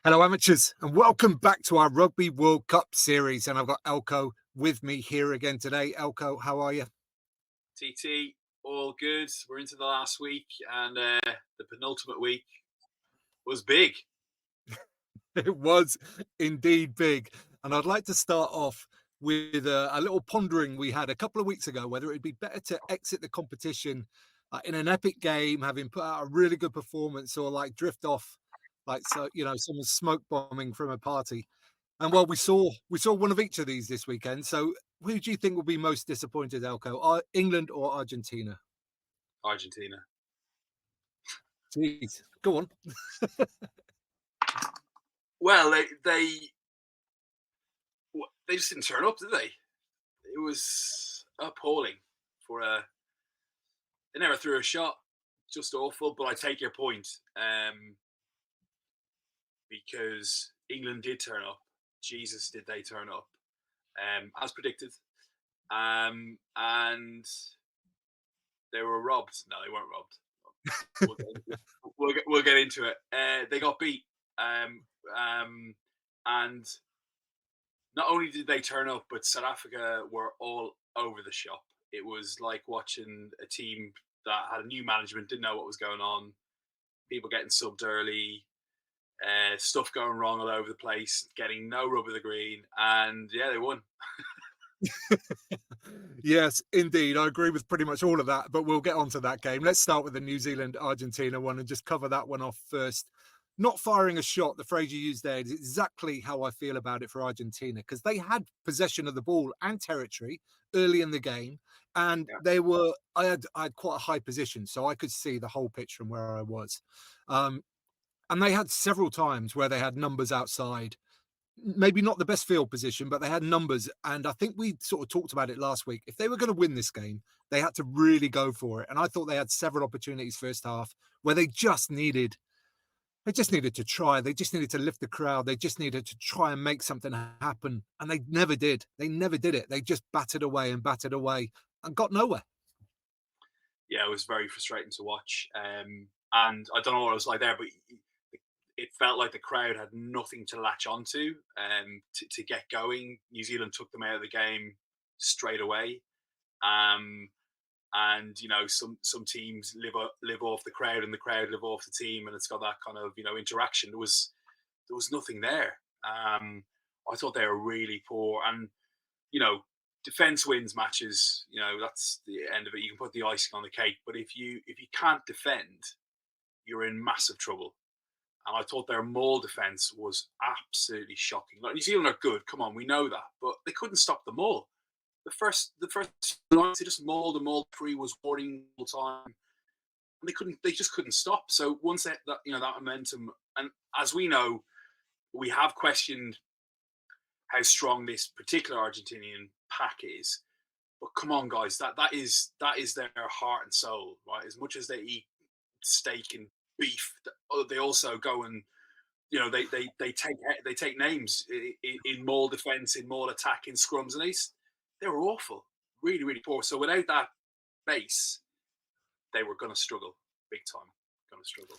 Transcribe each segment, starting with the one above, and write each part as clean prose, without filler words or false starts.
Hello, amateurs, and welcome back to our Rugby World Cup series. And I've got Elko with me here again today. Elko, how are you? TT, all good. We're into the last week, and the penultimate week was big. It was indeed big. And I'd like to start off with a little pondering we had a couple of weeks ago, whether it'd be better to exit the competition in an epic game, having put out a really good performance, or like drift off, like, so, someone's smoke bombing from a party. And well, we saw one of each of these this weekend. So who do you think will be most disappointed, Elko? England or Argentina? Argentina. Jeez, go on. Well, they just didn't turn up, did they? It was appalling. For a They never threw a shot. Just awful. But I take your point, because England did turn up. Jesus, did they turn up? As predicted. And they were robbed. No, they weren't robbed. We'll get into it. They got beat, and not only did they turn up, but South Africa were all over the shop. It was like watching a team that had a new management, didn't know what was going on, people getting subbed early, stuff going wrong all over the place, getting no rub of the green, and yeah, they won. Yes, indeed. I agree with pretty much all of that, but we'll get on to that game. Let's start with the New Zealand-Argentina one and just cover that one off first. Not firing a shot, the phrase you used there is exactly how I feel about it for Argentina, because they had possession of the ball and territory early in the game, and Yeah. I had quite a high position, so I could see the whole pitch from where I was. And they had several times where they had numbers outside, maybe not the best field position, but they had numbers. And I think we sort of talked about it last week. If they were going to win this game, they had to really go for it. And I thought they had several opportunities first half where they just needed to try. They just needed to lift the crowd. They just needed to try and make something happen. And they never did. They never did it. They just battered away and got nowhere. Yeah, it was very frustrating to watch. And I don't know what it was like there, but it felt like the crowd had nothing to latch onto to get going. New Zealand took them out of the game straight away. And some teams live off the crowd, and the crowd live off the team, and it's got that kind of interaction. There was nothing there. I thought they were really poor, and you know defense wins matches. That's the end of it. You can put the icing on the cake, but if you can't defend, you're in massive trouble. And I thought their maul defense was absolutely shocking. Like, New Zealand are good, come on, we know that, but they couldn't stop the maul. The first lines, they just mauled and mauled. Free was warning all the time, and they just couldn't stop. So once that momentum, and as we know, we have questioned how strong this particular Argentinian pack is. But come on, guys, that is their heart and soul, right? As much as they eat steak and beef, they also go and they take names in maul defense, in maul attack, in scrums, and they were awful, really, really poor. So without that base, they were going to struggle big time. Going to struggle.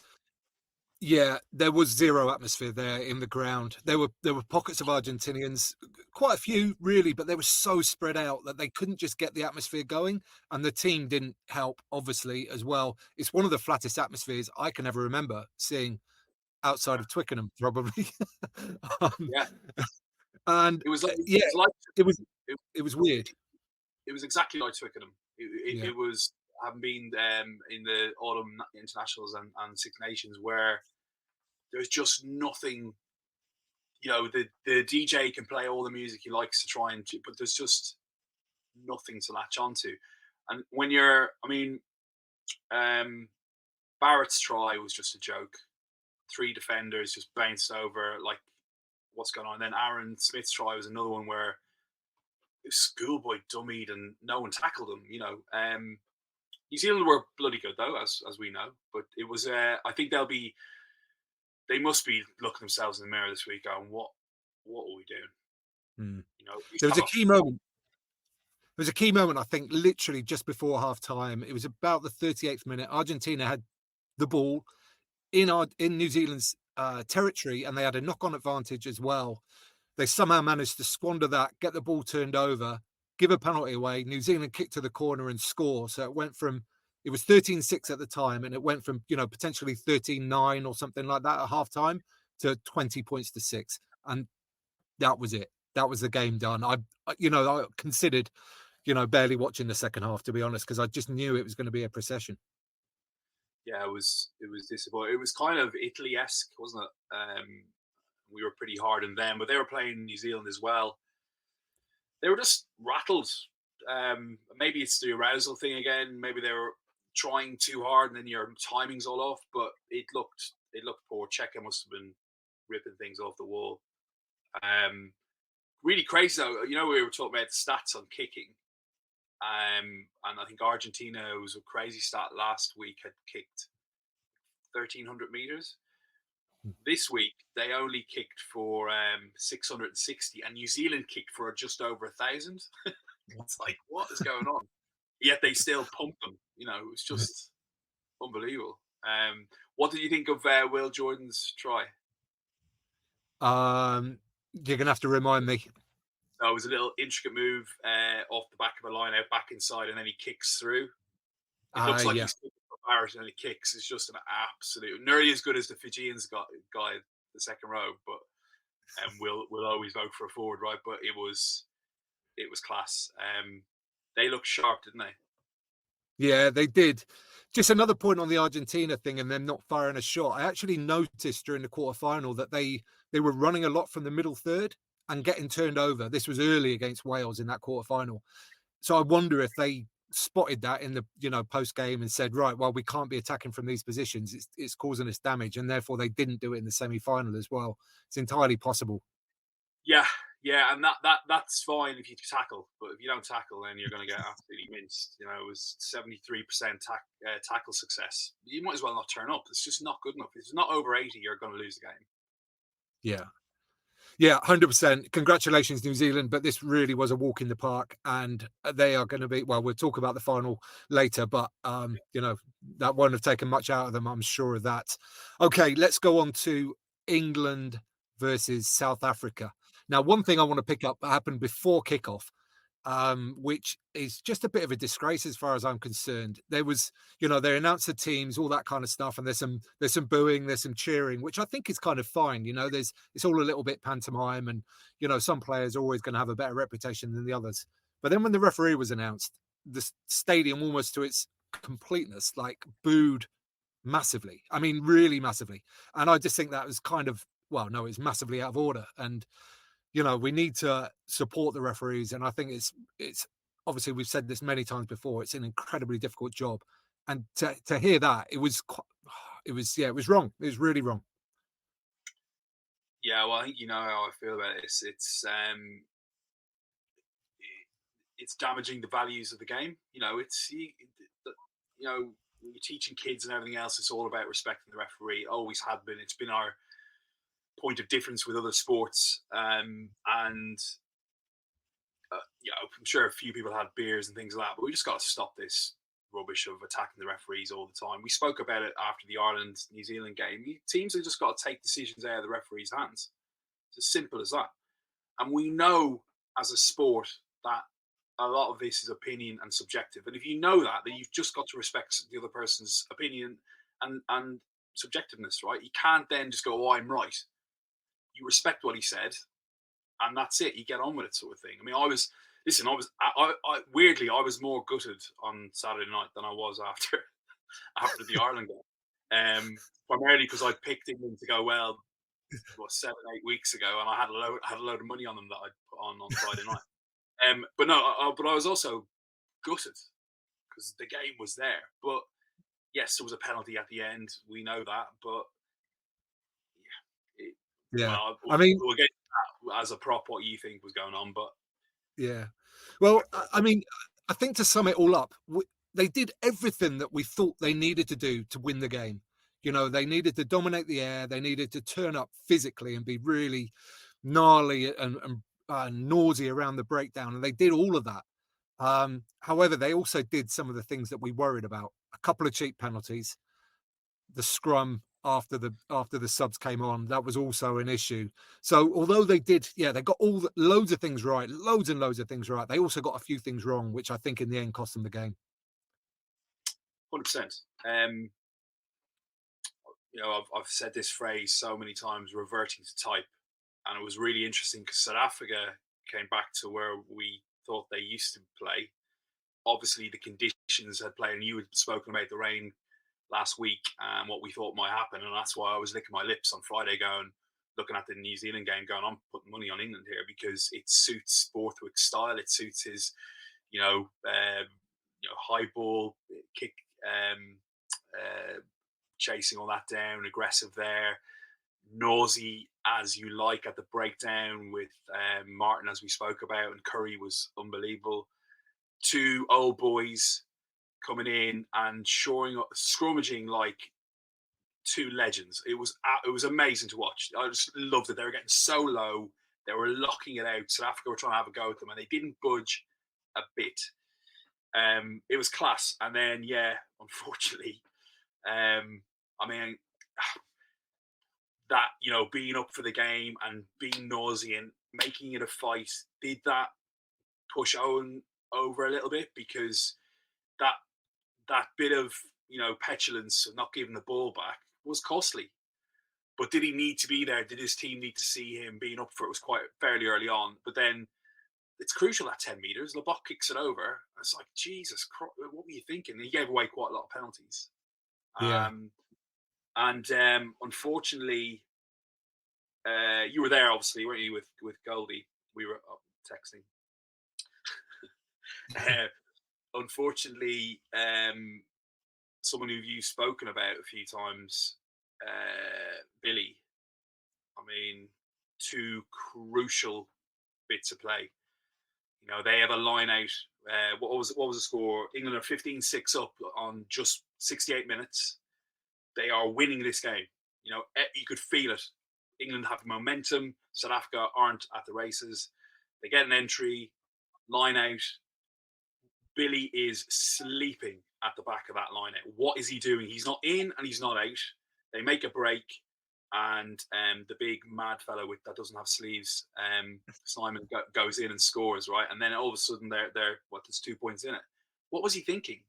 Yeah, there was zero atmosphere there in the ground. There were pockets of Argentinians, quite a few really, but they were so spread out that they couldn't just get the atmosphere going, and the team didn't help, obviously, as well. It's one of the flattest atmospheres I can ever remember seeing outside of Twickenham, probably. um, Yeah, and it was like yeah, it was it, it was weird. it was exactly like Twickenham. Yeah. It was, having been in the autumn internationals and Six Nations, where there's just nothing. The DJ can play all the music he likes to try and, but there's just nothing to latch onto. And when Barrett's try was just a joke. 3 defenders just bounced over, like, what's going on? And then Aaron Smith's try was another one where schoolboy dummied and no one tackled him. New Zealand were bloody good though, as we know. But it was, I think they must be looking themselves in the mirror this week, going, "What are we doing?" Hmm. We There was still a got key moment. There was a key moment, I think, literally just before half time. It was about the 38th minute. Argentina had the ball in New Zealand's territory and they had a knock-on advantage as well. They somehow managed to squander that, get the ball turned over, give a penalty away. New Zealand kicked to the corner and score. So it was 13-6 at the time, and it went from, potentially 13-9 or something like that at halftime to 20 points to 6. And that was it. That was the game done. I considered, barely watching the second half, to be honest, because I just knew it was going to be a procession. Yeah, it was disappointing. It was kind of Italy-esque, wasn't it? We were pretty hard on them, but they were playing New Zealand as well. They were just rattled. Maybe it's the arousal thing again. Maybe they were trying too hard, and then your timing's all off. But it looked poor. Checa must have been ripping things off the wall. Um, Really crazy though. We were talking about the stats on kicking. And I think Argentina was a crazy stat last week, had kicked 1,300 meters. This week they only kicked for 660, and New Zealand kicked for just over 1,000. It's like, what is going on? Yet they still pumped them. It was just unbelievable. What did you think of Will Jordan's try? You're gonna have to remind me. So it was a little intricate move off the back of a line out back inside, and then he kicks through. It looks like Yeah. he's for Barrett, and he kicks. It's just an absolute, nearly as good as the Fijians guy, the second row. But we'll always vote for a forward, right? But it was class. They looked sharp, didn't they? Yeah, they did. Just another point on the Argentina thing and them not firing a shot. I actually noticed during the quarterfinal that they were running a lot from the middle third and getting turned over. This was early against Wales in that quarterfinal. So I wonder if they spotted that in the post game and said, right, well, we can't be attacking from these positions. It's causing us damage, and therefore they didn't do it in the semi final as well. It's entirely possible. Yeah, yeah, and that's fine if you tackle, but if you don't tackle, then you're going to get absolutely minced. It was 73% tackle success. You might as well not turn up. It's just not good enough. If it's not over 80, you're going to lose the game. Yeah. Yeah, 100%. Congratulations, New Zealand. But this really was a walk in the park. And they are going to be, well, we'll talk about the final later, but, that won't have taken much out of them. I'm sure of that. Okay, let's go on to England versus South Africa. Now, one thing I want to pick up that happened before kickoff, which is just a bit of a disgrace as far as I'm concerned. There was, they announced the teams, all that kind of stuff, and there's some booing, there's some cheering, which I think is kind of fine. It's all a little bit pantomime, and some players are always going to have a better reputation than the others. But then when the referee was announced, the stadium almost to its completeness, like booed massively. I mean, really massively. And I just think that was kind of, well, no, it's massively out of order. And we need to support the referees, and I think it's obviously, we've said this many times before, it's an incredibly difficult job, and to hear that, it was it was wrong. It was really wrong. Yeah, well, I think you know how I feel about this. It's damaging the values of the game. When you're teaching kids and everything else, it's all about respecting the referee. Always had been. It's been our point of difference with other sports. And I'm sure a few people had beers and things like that, but we just got to stop this rubbish of attacking the referees all the time. We spoke about it after the Ireland New Zealand game. Teams have just got to take decisions out of the referees' hands. It's as simple as that. And we know as a sport that a lot of this is opinion and subjective. And if you know that, then you've just got to respect the other person's opinion and subjectiveness, right? You can't then just go, "Oh, I'm right." You respect what he said, and that's it. You get on with it, sort of thing. I mean, weirdly, I was more gutted on Saturday night than I was after after the Ireland game. Primarily because I picked England to go well, 7-8 weeks ago, and I had a load of money on them that I put on Friday night. But no, but I was also gutted because the game was there. But yes, there was a penalty at the end. We know that, but yeah, Yeah, well, I mean, we'll get to that as a prop what you think was going on, but yeah. Well, I mean, I think to sum it all up, they did everything that we thought they needed to do to win the game. They needed to dominate the air. They needed to turn up physically and be really gnarly and nausea around the breakdown. And they did all of that. However, they also did some of the things that we worried about. A couple of cheap penalties. The scrum, after the subs came on. That was also an issue. So although they did, yeah, they got loads of things right, loads and loads of things right. They also got a few things wrong, which I think in the end cost them the game. 100%. I've said this phrase so many times, reverting to type, and it was really interesting because South Africa came back to where we thought they used to play. Obviously, the conditions had played, and you had spoken about the rain last week and what we thought might happen, and that's why I was licking my lips on Friday, looking at the New Zealand game, going, I'm putting money on England here because it suits Borthwick's style, it suits his, high ball kick, uh, chasing all that down, aggressive there, Nosy as you like at the breakdown with Martin, as we spoke about, and Curry was unbelievable. Two old boys coming in and showing up, scrummaging like two legends. It was amazing to watch. I just loved it. They were getting so low, they were locking it out. South Africa were trying to have a go at them, and they didn't budge a bit. It was class. And then, yeah, unfortunately, I mean, that, being up for the game and being nosy and making it a fight, did that push Owen over a little bit? Because that bit of, petulance of not giving the ball back was costly. But did he need to be there? Did his team need to see him being up for it? It was quite fairly early on. But then it's crucial at 10 metres. Lebok kicks it over. It's like, Jesus Christ, what were you thinking? He gave away quite a lot of penalties. Yeah. And unfortunately, you were there, obviously, weren't you, with Goldie? We were texting. Unfortunately, someone who you've spoken about a few times, Billy. I mean, two crucial bits of play. They have a line out. What was the score? England are 15-6 up on just 68 minutes. They are winning this game. You could feel it. England have momentum. South Africa aren't at the races. They get an entry, line out. Billy is sleeping at the back of that line out. What is he doing? He's not in and he's not out. They make a break, and the big mad fellow that doesn't have sleeves, Simon, goes in and scores, right? And then all of a sudden, there's 2 points in it. What was he thinking?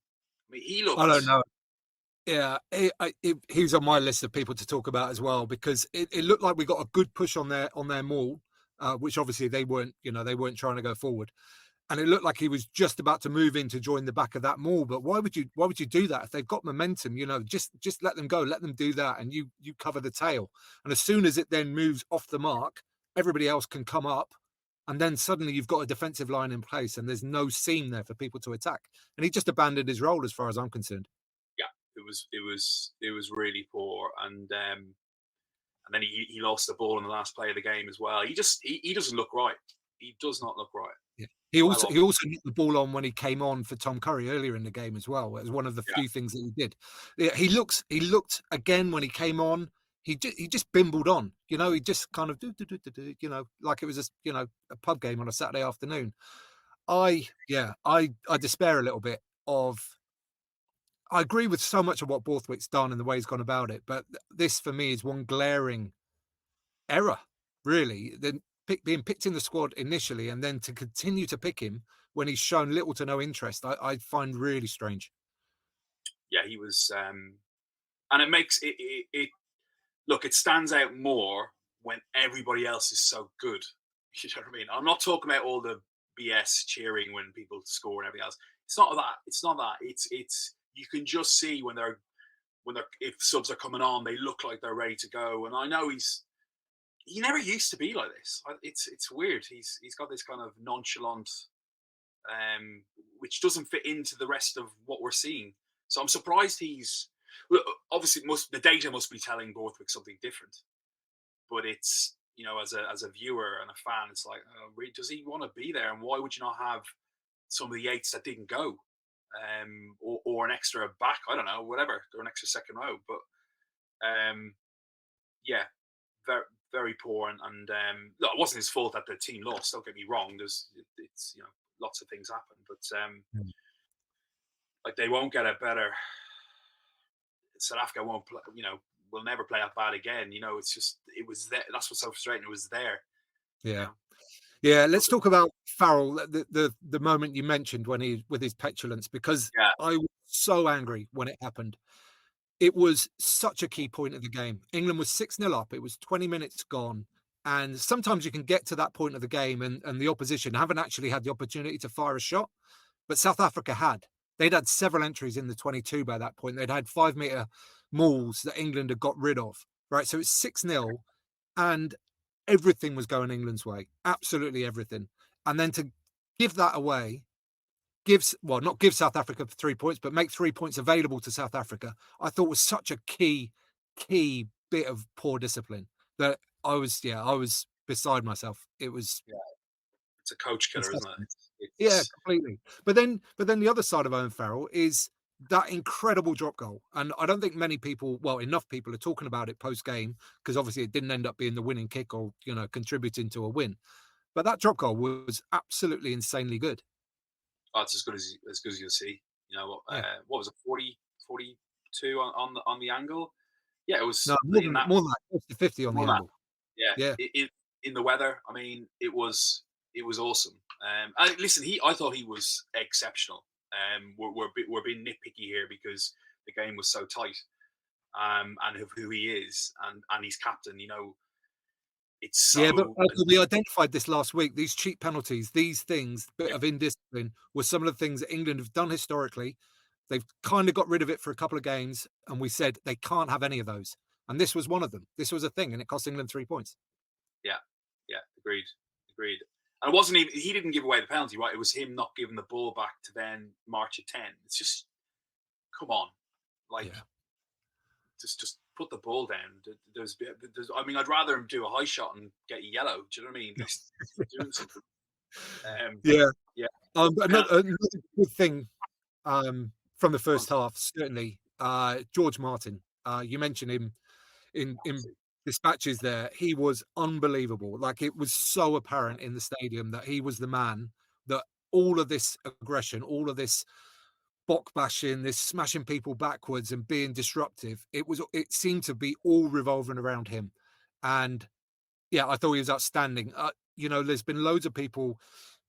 I mean, he I looked. don't know. Yeah, he was on my list of people to talk about as well because it looked like we got a good push on their maul, which obviously they weren't trying to go forward, and it looked like he was just about to move in to join the back of that maul. But why would you do that if they've got momentum? Just let them go, let them do that, and you cover the tail. And as soon as it then moves off the mark, everybody else can come up, and then suddenly you've got a defensive line in place, and there's no seam there for people to attack. And he just abandoned his role, as far as I'm concerned. Yeah, it was really poor, and then he lost the ball in the last play of the game as well. He doesn't look right. He does not look right. Yeah. He Well also off. he also knocked the ball on when he came on for Tom Curry earlier in the game as well. It was one of the Yeah, few things that he did. Yeah, he looked again when he came on. He just bimbled on. He just kind of like it was a pub game on a Saturday afternoon. I despair a little bit of. I agree with so much of what Borthwick's done and the way he's gone about it, but this for me is one glaring error, really. Then being picked in the squad initially and then to continue to pick him when he's shown little to no interest, I find really strange. yeah, he was, and it makes it look. It stands out more when everybody else is so good. You know what I mean? I'm not talking about all the BS cheering when people score and everything else. It's not that. It's not that. It's you can just see when they're if subs are coming on, they look like they're ready to go. And I know he never used to be like this. It's weird. He's got this kind of nonchalant, which doesn't fit into the rest of what we're seeing. So I'm surprised he's. Well, obviously, the data must be telling Borthwick something different. But it's, as a viewer and a fan, it's like, does he want to be there? And why would you not have some of the eights that didn't go, or an extra back? I don't know, whatever, or an extra second row. But yeah, very very poor, and look, it wasn't his fault that the team lost. Don't get me wrong. It's lots of things happen, but Mm. like they won't get a better. South Africa won't play. we'll never play that bad again. You know, it's just it was there. That's what's so frustrating. It was there. You Yeah. know, Yeah, let's but talk about Farrell, the moment you mentioned when he with his petulance, because yeah, I was so angry when it happened. It was such a key point of the game. England was 6-0 up. It was 20 minutes gone. And sometimes you can get to that point of the game and the opposition haven't actually had the opportunity to fire a shot. But South Africa had. They'd had several entries in the 22 by that point. They'd had 5 meter mauls that England had got rid of. Right. So it's 6-0 and everything was going England's way. Absolutely everything. And then to give that away not give South Africa 3 points, but make 3 points available to South Africa, I thought was such a key bit of poor discipline that I was beside myself. It was yeah, it's a coach killer, isn't it? disgusting. Yeah, It's completely. But then the other side of Owen Farrell is that incredible drop goal. And I don't think many people, well, enough people are talking about it post game because obviously it didn't end up being the winning kick or, contributing to a win. But that drop goal was absolutely insanely good. It's as good as you'll see. You know, Yeah. what was it, 42 on the angle? Yeah, it No, was in that more than that, close to 50 on the more than that. angle. Yeah, Yeah. in the weather. I mean, it was awesome. Listen, I thought he was exceptional. We're being nitpicky here because the game was so tight. And of who he is, and he's captain. You know, it's Yeah, but so we identified this last week. These cheap penalties, these things, bit yeah, of indiscipline, were some of the things that England have done historically. They've kind of got rid of it for a couple of games, and we said they can't have any of those. And this was one of them. This was a thing, and it cost England 3 points. yeah, yeah. Agreed. And it wasn't even he didn't give away the penalty, right? It was him not giving the ball back to then march at 10. It's just come on, like Yeah. just put the ball down. I mean, I'd rather him do a high shot and get a yellow. Do you know what I mean? At least doing something. Yeah. Yeah. But another good thing from the first half, certainly, George Martin. You mentioned him in dispatches there. He was unbelievable. Like it was so apparent in the stadium that he was the man that all of this aggression, all of this bock bashing, this smashing people backwards and being disruptive, it seemed to be all revolving around him. And yeah, I thought he was outstanding. There's been loads of people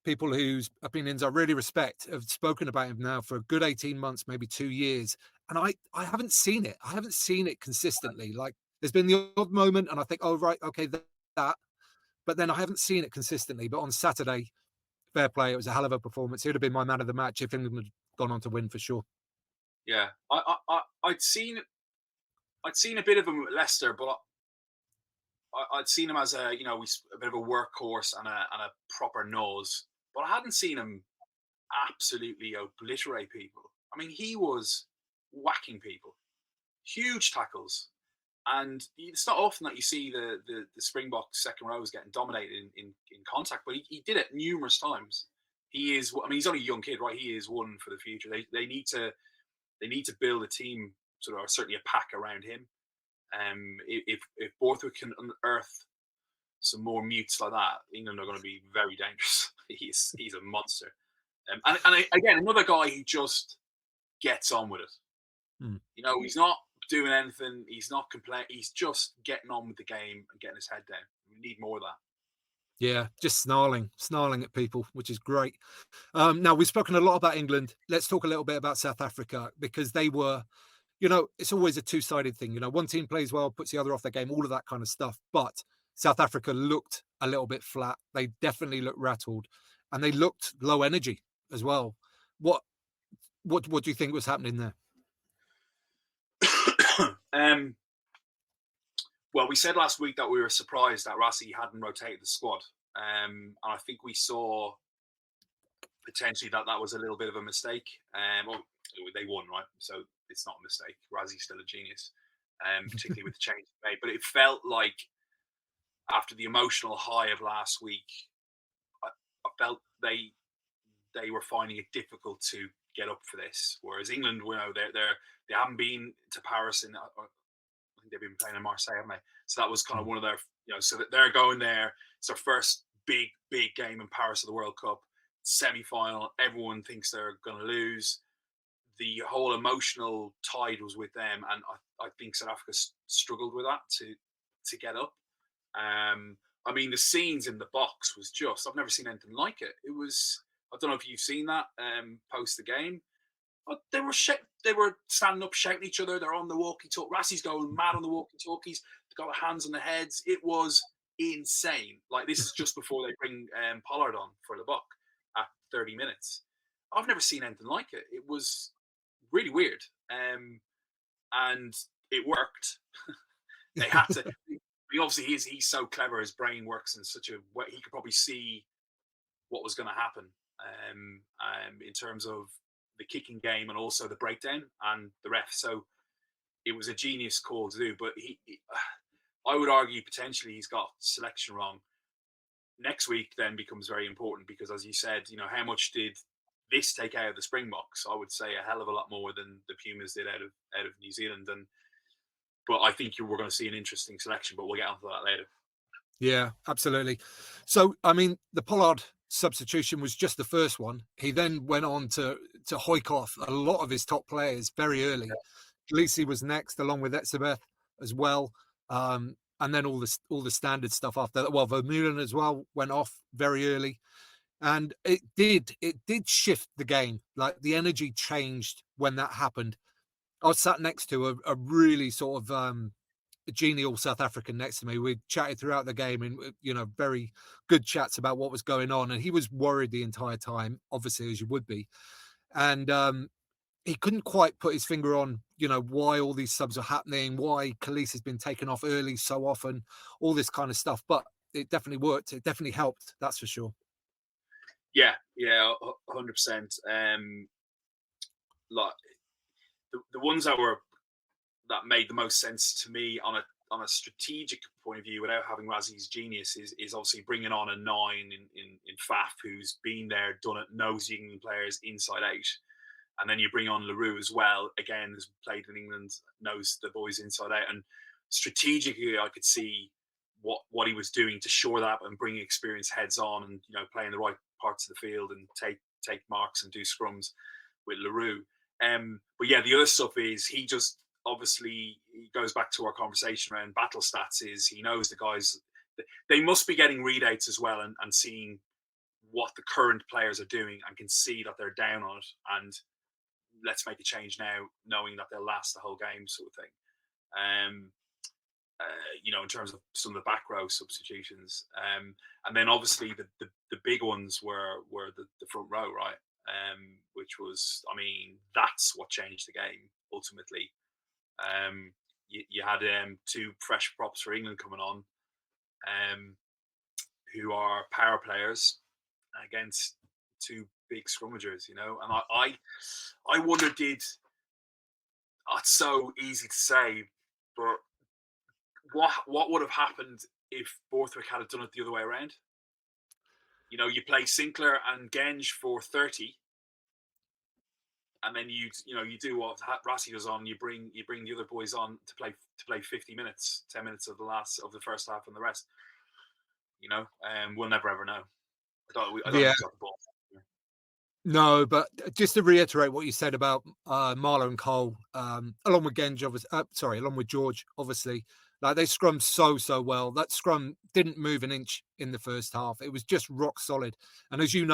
whose opinions I really respect have spoken about him now for a good 18 months, maybe 2 years. And I haven't seen it. I haven't seen it consistently. Like there's been the odd moment and I think, oh, right, okay, that. But then I haven't seen it consistently. But on Saturday, fair play. It was a hell of a performance. He would have been my man of the match if England had gone on to win for sure. Yeah. I'd seen a bit of him at Leicester, but I'd seen him as a bit of a workhorse and a proper nose, but I hadn't seen him absolutely obliterate people. I mean, he was whacking people, huge tackles, and it's not often that you see the Springboks second rows getting dominated in contact, but he did it numerous times. He is, I mean, he's only a young kid, right? He is one for the future. They need to build a team, sort of, or certainly a pack around him. If Borthwick can unearth some more mutes like that, England are going to be very dangerous. He's a monster. And again, another guy who just gets on with it. Hmm. You know, he's not doing anything. He's not complaining. He's just getting on with the game and getting his head down. We need more of that. Yeah, just snarling at people, which is great. Now, we've spoken a lot about England. Let's talk a little bit about South Africa because they were, it's always a two-sided thing. One team plays well, puts the other off their game, all of that kind of stuff. But South Africa looked a little bit flat. They definitely looked rattled and they looked low energy as well. What do you think was happening there? Well, we said last week that we were surprised that Rassie hadn't rotated the squad. And I think we saw potentially that was a little bit of a mistake. Well, they won, right? So it's not a mistake. Rassie's still a genius, particularly with the change made. But it felt like after the emotional high of last week, I felt they were finding it difficult to get up for this. Whereas England, they haven't been to Paris I think they've been playing in Marseille, haven't they? So that was kind of one of their, so that they're going there. It's their first big game in Paris of the World Cup semi-final. Everyone thinks they're going to lose. the whole emotional tide was with them, and I think South Africa struggled with that to get up. I mean, the scenes in the box was just, I've never seen anything like it. It was, I don't know if you've seen that post the game. But they were standing up, shouting at each other. They're on the walkie-talkie. Rassie's going mad on the walkie-talkies. They've got their hands on their heads. It was insane. Like, this is just before they bring Pollard on for the buck at 30 minutes. I've never seen anything like it. It was really weird, and it worked. They had to. Obviously, he's so clever. His brain works in such a way. He could probably see what was going to happen in terms of the kicking game and also the breakdown and the ref. So it was a genius call to do. But I would argue potentially he's got selection wrong. Next week then becomes very important because, as you said, how much did this take out of the Springboks? I would say a hell of a lot more than the Pumas did out of New Zealand. But I think we're going to see an interesting selection. But we'll get onto that later. Yeah, absolutely. So, I mean, the Pollard substitution was just the first one. He then went on to hoik off a lot of his top players very early. Khaleesi was next, along with Etzebeth as well. And then all the standard stuff after that. Well, Vermeulen as well went off very early. And it did shift the game. Like, the energy changed when that happened. I was sat next to a really sort of a genial South African next to me. We chatted throughout the game and, very good chats about what was going on. And he was worried the entire time, obviously, as you would be. And he couldn't quite put his finger on, why all these subs are happening, why Khaleesi has been taken off early so often, all this kind of stuff. But it definitely worked. It definitely helped. That's for sure. Yeah, 100%. Like the ones that made the most sense to me on a strategic point of view, without having Rassie's genius, is obviously bringing on a 9 in Faf, who's been there, done it, knows the England players inside out, and then you bring on Leroux as well. Again, has played in England, knows the boys inside out, and strategically, I could see what he was doing to shore that up and bring experienced heads on, and playing the right parts of the field and take marks and do scrums with Leroux. But yeah, the other stuff is he just obviously goes back to our conversation around battle stats. Is he knows the guys, they must be getting readouts as well and seeing what the current players are doing and can see that they're down on it, and let's make a change now, knowing that they'll last the whole game, sort of thing. In terms of some of the back row substitutions, and then obviously the big ones were the front row, right? Which was, I mean, that's what changed the game ultimately. You had 2 fresh props for England coming on, who are power players against 2 big scrummagers, and I wonder, it's so easy to say, but what would have happened if Borthwick had done it the other way around? You play Sinclair and Genge for 30, and then you do what Rassie does on. You bring the other boys on to play 50 minutes, 10 minutes of the first half, and the rest. We'll never ever know. I don't think we got the ball. No, but just to reiterate what you said about Marlow and Cole, along with Genge, along with George, obviously, like, they scrummed so well. That scrum didn't move an inch in the first half. It was just rock solid. And as you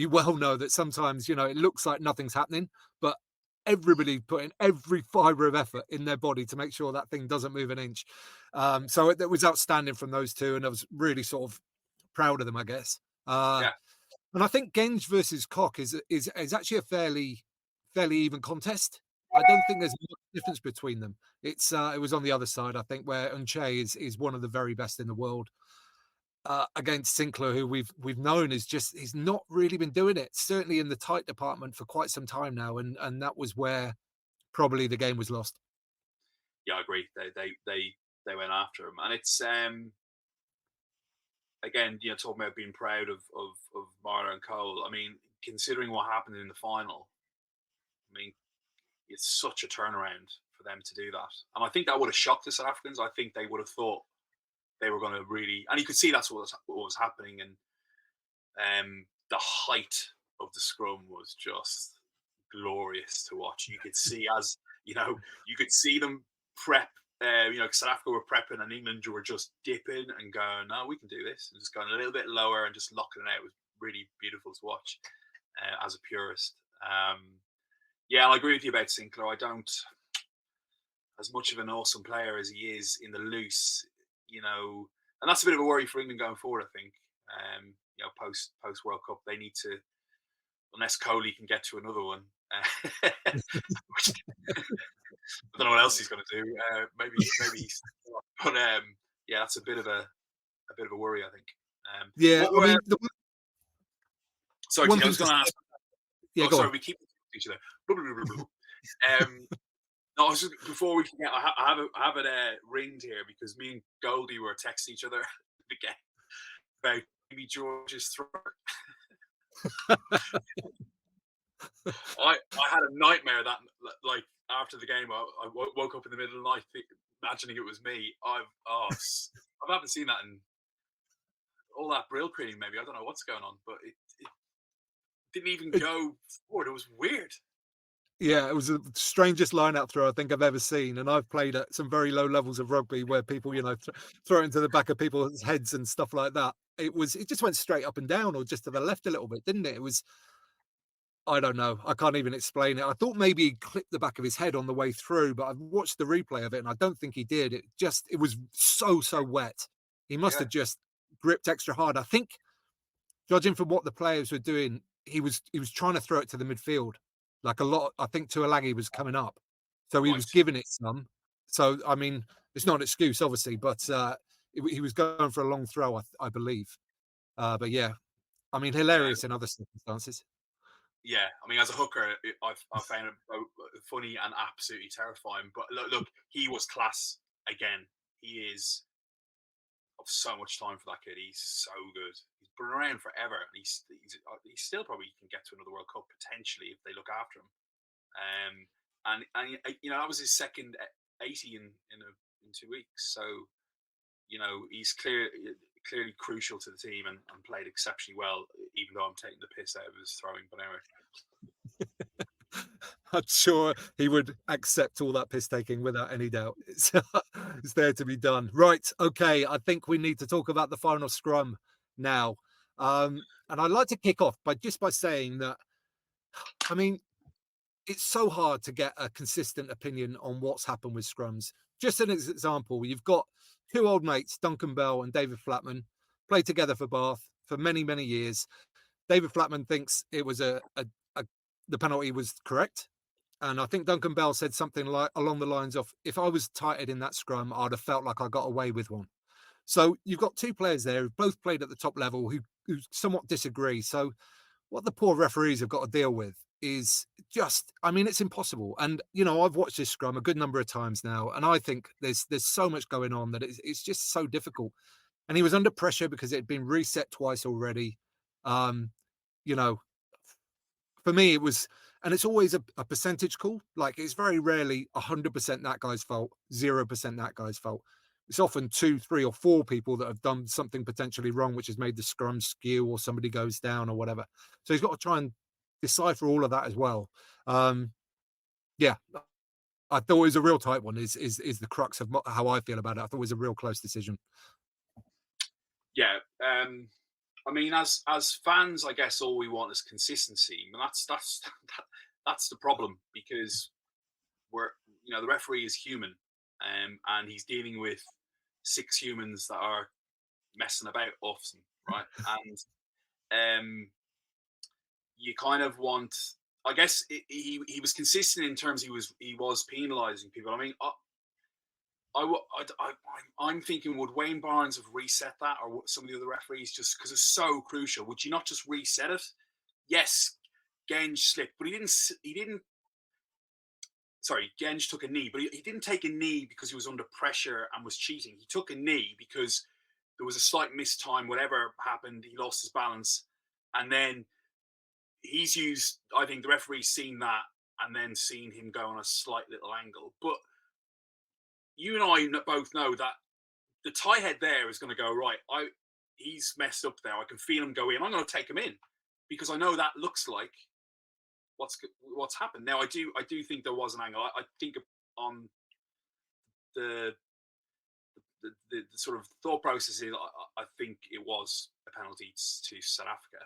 well know that sometimes, it looks like nothing's happening, but everybody put in every fibre of effort in their body to make sure that thing doesn't move an inch. So it was outstanding from those two, and I was really sort of proud of them, I guess. Yeah. And I think Genge versus Koch is actually a fairly even contest. I don't think there's much difference between them. It was on the other side, I think, where Unche is one of the very best in the world against Sinclair, who we've known he's not really been doing it. Certainly in the tight department for quite some time now, and that was where probably the game was lost. Yeah, I agree. They went after him, and it's again, talking about being proud of Marlow and Cole. I mean, considering what happened in the final, I mean, it's such a turnaround for them to do that. And I think that would have shocked the South Africans. I think they would have thought they were going to really, and you could see that's what was happening. And the height of the scrum was just glorious to watch. You could see, as you could see them prep. South Africa were prepping and England were just dipping and going, "No, we can do this," and just going a little bit lower and just locking it out. It was really beautiful to watch as a purist. Yeah, I agree with you about Sinclair. I don't, as much of an awesome player as he is in the loose, and that's a bit of a worry for England going forward. I think, post World Cup, they need to, unless Coley can get to another one. Which, I don't know what else he's going to do. Maybe he's, but yeah, that's a bit of a worry, I think. Yeah, What I were mean, sorry, one Tino, I thing was to going to say, ask. yeah, Oh, go sorry, on. we keep each other. No, I was just, before we forget, I have it ringed here because me and Goldie were texting each other again about Jimmy George's throw. I had a nightmare that, like, after the game, I woke up in the middle of the night imagining it was me. I haven't seen that in all that Brill cream. Maybe I don't know what's going on, but it didn't even go forward. It was weird. Yeah, it was the strangest line-out throw I think I've ever seen, and I've played at some very low levels of rugby where people, throw it into the back of people's heads and stuff like that. It just went straight up and down or just to the left a little bit, didn't it? It was, I don't know. I can't even explain it. I thought maybe he clipped the back of his head on the way through, but I've watched the replay of it and I don't think he did. It was so wet. He must Yeah, have just gripped extra hard. I think, judging from what the players were doing, he was trying to throw it to the midfield. Like a lot, I think Tuilagi was coming up. So he was right. giving it some. So I mean, it's not an excuse, obviously, but he was going for a long throw, I believe. But yeah, I mean, hilarious in other circumstances. Yeah, I mean, as a hooker, I found it both funny and absolutely terrifying. But look, he was class again. He is of so much time for that kid. He's so good. He's been around forever, and he's still probably can get to another World Cup potentially if they look after him. And that was his second 80 in 2 weeks. So he's clearly crucial to the team and played exceptionally well. Even though I'm taking the piss out of his throwing, but anyway. I'm sure he would accept all that piss taking without any doubt. It's there to be done. Right. Okay. I think we need to talk about the final scrum now. And I'd like to kick off by saying that, I mean, it's so hard to get a consistent opinion on what's happened with scrums. Just an example, you've got two old mates, Duncan Bell and David Flatman, played together for Bath for many years. David Flatman thinks it was the penalty was correct. And I think Duncan Bell said something like along the lines of, if I was tighted in that scrum, I'd have felt like I got away with one. So you've got two players there who both played at the top level who somewhat disagree. So what the poor referees have got to deal with is just, I mean, it's impossible. And, I've watched this scrum a good number of times now, and I think there's so much going on that it's just so difficult. And he was under pressure because it had been reset twice already. You know, for me, it was, and it's always a percentage call. Like it's very rarely 100% that guy's fault, 0% that guy's fault. It's often 2, 3, or 4 people that have done something potentially wrong, which has made the scrum skew or somebody goes down or whatever. So he's got to try and decipher all of that as well. Yeah, I thought it was a real tight one. Is the crux of how I feel about it. I thought it was a real close decision. Yeah, I mean, as fans, I guess all we want is consistency, and that's the problem because we're the referee is human, and he's dealing with 6 humans that are messing about often, right? And you kind of want, I guess, he was consistent in terms he was penalising people. I mean, I'm thinking, would Wayne Barnes have reset that, or some of the other referees, just because it's so crucial? Would you not just reset it? Yes, Genge slipped, but he didn't. He didn't. Sorry, Genge took a knee, but he didn't take a knee because he was under pressure and was cheating. He took a knee because there was a slight mistime. Whatever happened, he lost his balance, and then he's used. I think the referee's seen that and then seen him go on a slight little angle, but you and I both know that the tie head there is going to go right. He's messed up there. I can feel him go in. I'm going to take him in because I know that looks like what's happened. Now I do think there was an angle. I think on the the sort of thought process is I think it was a penalty to South Africa.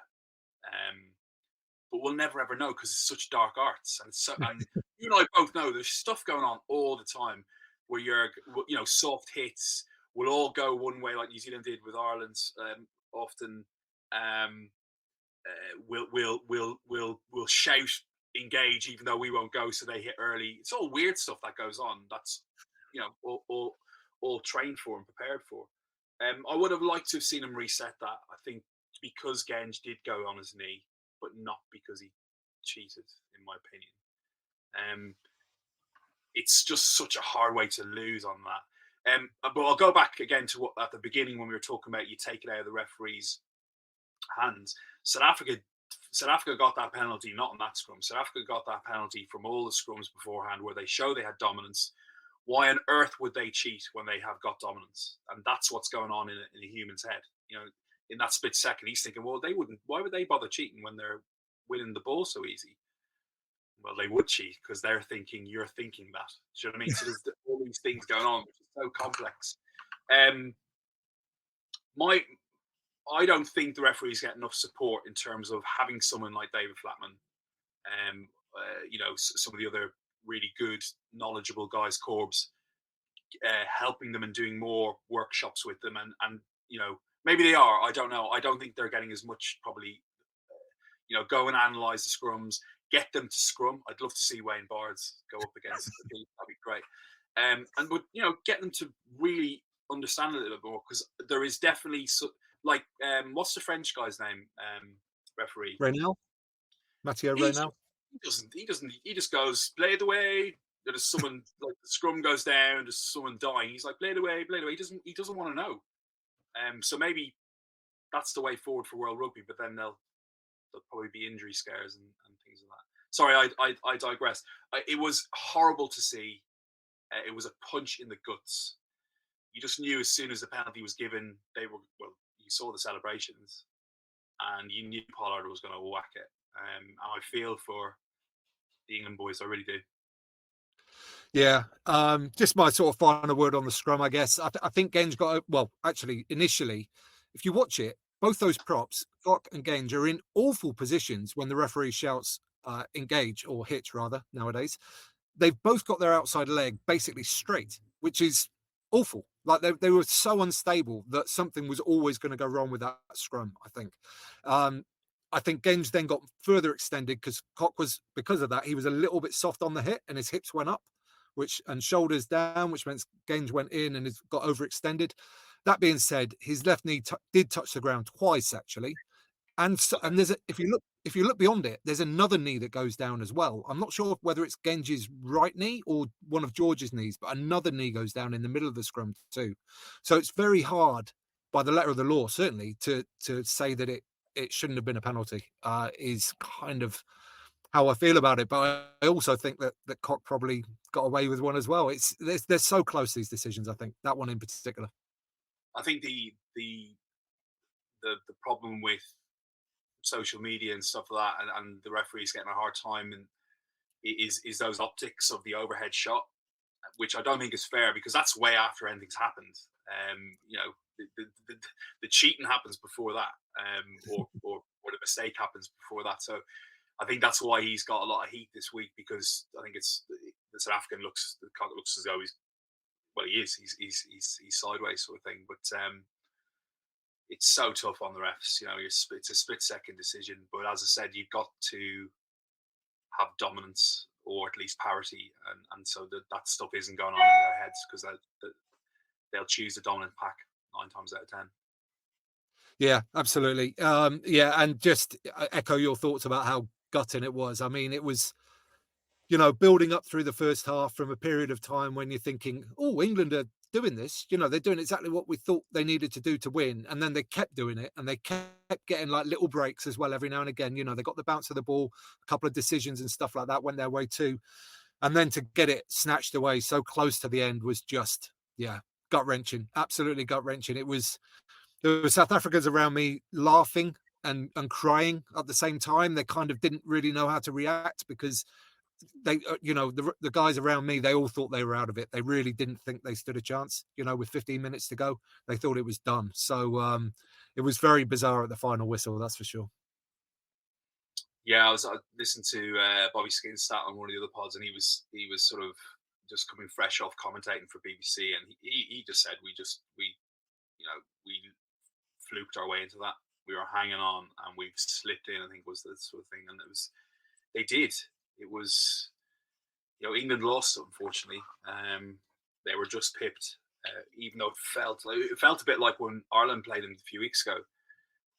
Um, but we'll never ever know because it's such dark arts, and so and you and I both know there's stuff going on all the time where soft hits will all go one way like New Zealand did with Ireland often. Um, we'll shout engage even though we won't go, so they hit early. It's all weird stuff that goes on. That's all trained for and prepared for. I would have liked to have seen him reset that. I think because Genge did go on his knee, but not because he cheated, in my opinion. It's just such a hard way to lose on that. But I'll go back again to what at the beginning when we were talking about you take it out of the referee's hands. South Africa got that penalty not on that scrum. South Africa got that penalty from all the scrums beforehand where they show they had dominance. Why on earth would they cheat when they have got dominance? And that's what's going on in a human's head. In that split second, he's thinking, well, they wouldn't. Why would they bother cheating when they're winning the ball so easy? Well, they would cheat because they're thinking you're thinking that. Do you know what I mean? So there's all these things going on, which is so complex. I don't think the referees get enough support in terms of having someone like David Flatman, some of the other really good, knowledgeable guys, Corbs, helping them and doing more workshops with them. And maybe they are. I don't know. I don't think they're getting as much probably. Go and analyze the scrums, get them to scrum. I'd love to see Wayne Barnes go up against the That'd be great. Get them to really understand a little bit more because there is definitely what's the French guy's name? Referee Reynal, Mathieu he, Reynal. He just goes play the way. There's someone like the scrum goes down. There's someone dying. He's like play the way. He doesn't want to know. So maybe that's the way forward for World Rugby. But then there'll probably be injury scares and things like that. Sorry, I digress. It was horrible to see. It was a punch in the guts. You just knew as soon as the penalty was given, you saw the celebrations, and you knew Pollard was going to whack it. And I feel for the England boys, I really do. Yeah, just my sort of final word on the scrum, I guess. I think Genge got actually initially, if you watch it, both those props, Clark and Genge, are in awful positions when the referee shouts engage or hit rather nowadays. They've both got their outside leg basically straight, which is awful. Like they were so unstable that something was always going to go wrong with that scrum, I think. I think Genge then got further extended because because of that, he was a little bit soft on the hip and his hips went up, and shoulders down, which meant Genge went in and got overextended. That being said, his left knee did touch the ground twice actually, and there's if you look beyond it, there's another knee that goes down as well. I'm not sure whether it's Genge's right knee or one of George's knees, but another knee goes down in the middle of the scrum too. So it's very hard by the letter of the law, certainly, to say that it shouldn't have been a penalty. Is kind of how I feel about it. But I also think that Koch probably got away with one as well. They're so close, these decisions. I think that one in particular. I think the problem with social media and stuff like that, and the referees getting a hard time, and is those optics of the overhead shot, which I don't think is fair because that's way after anything's happened. The cheating happens before that, or the mistake happens before that. So I think that's why he's got a lot of heat this week because I think it's the South African looks as though he's sideways sort of thing. But it's so tough on the refs. It's a split second decision. But as I said, you've got to have dominance or at least parity, and so that stuff isn't going on in their heads because they'll choose the dominant pack 9 times out of 10. Yeah, absolutely. And just echo your thoughts about how gutting it was. I mean, it was, building up through the first half from a period of time when you're thinking, oh, England are doing this. They're doing exactly what we thought they needed to do to win. And then they kept doing it and they kept getting like little breaks as well every now and again. They got the bounce of the ball, a couple of decisions and stuff like that went their way too. And then to get it snatched away so close to the end was just, gut-wrenching, absolutely gut-wrenching. There were South Africans around me laughing and crying at the same time. They kind of didn't really know how to react because they, the guys around me, they all thought they were out of it. They really didn't think they stood a chance. With 15 minutes to go, they thought it was done. So it was very bizarre at the final whistle, that's for sure. Yeah, I listened to Bobby Skinstad on one of the other pods, and he was sort of just coming fresh off commentating for BBC, and he just said we fluked our way into that. We were hanging on, and we've slipped in. I think was the sort of thing, and they did. It was England lost, unfortunately. They were just pipped, even though it felt a bit like when Ireland played them a few weeks ago.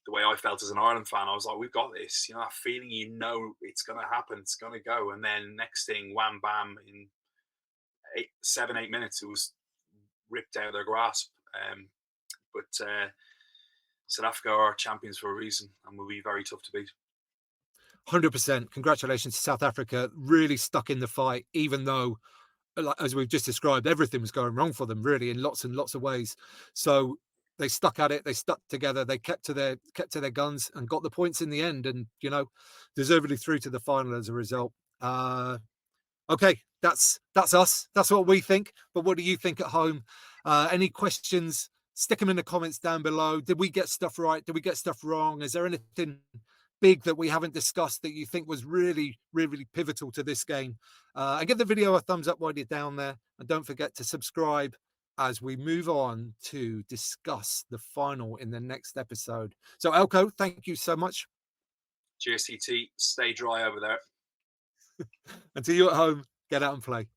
The way I felt as an Ireland fan, I was like, we've got this. That feeling, it's going to happen, it's going to go. And then next thing, wham, bam, in 7-8 minutes, it was ripped out of their grasp. But South Africa are champions for a reason and will be very tough to beat. 100%. Congratulations to South Africa. Really stuck in the fight, even though, as we've just described, everything was going wrong for them, really, in lots and lots of ways. So they stuck at it. They stuck together. They kept to their guns and got the points in the end. And deservedly through to the final as a result. Okay, that's us. That's what we think. But what do you think at home? Any questions? Stick them in the comments down below. Did we get stuff right? Did we get stuff wrong? Is there anything big that we haven't discussed that you think was really, really pivotal to this game? And give the video a thumbs up while you're down there. And don't forget to subscribe as we move on to discuss the final in the next episode. So, Elko, thank you so much. Cheers, TT. Stay dry over there. And to you at home, get out and play.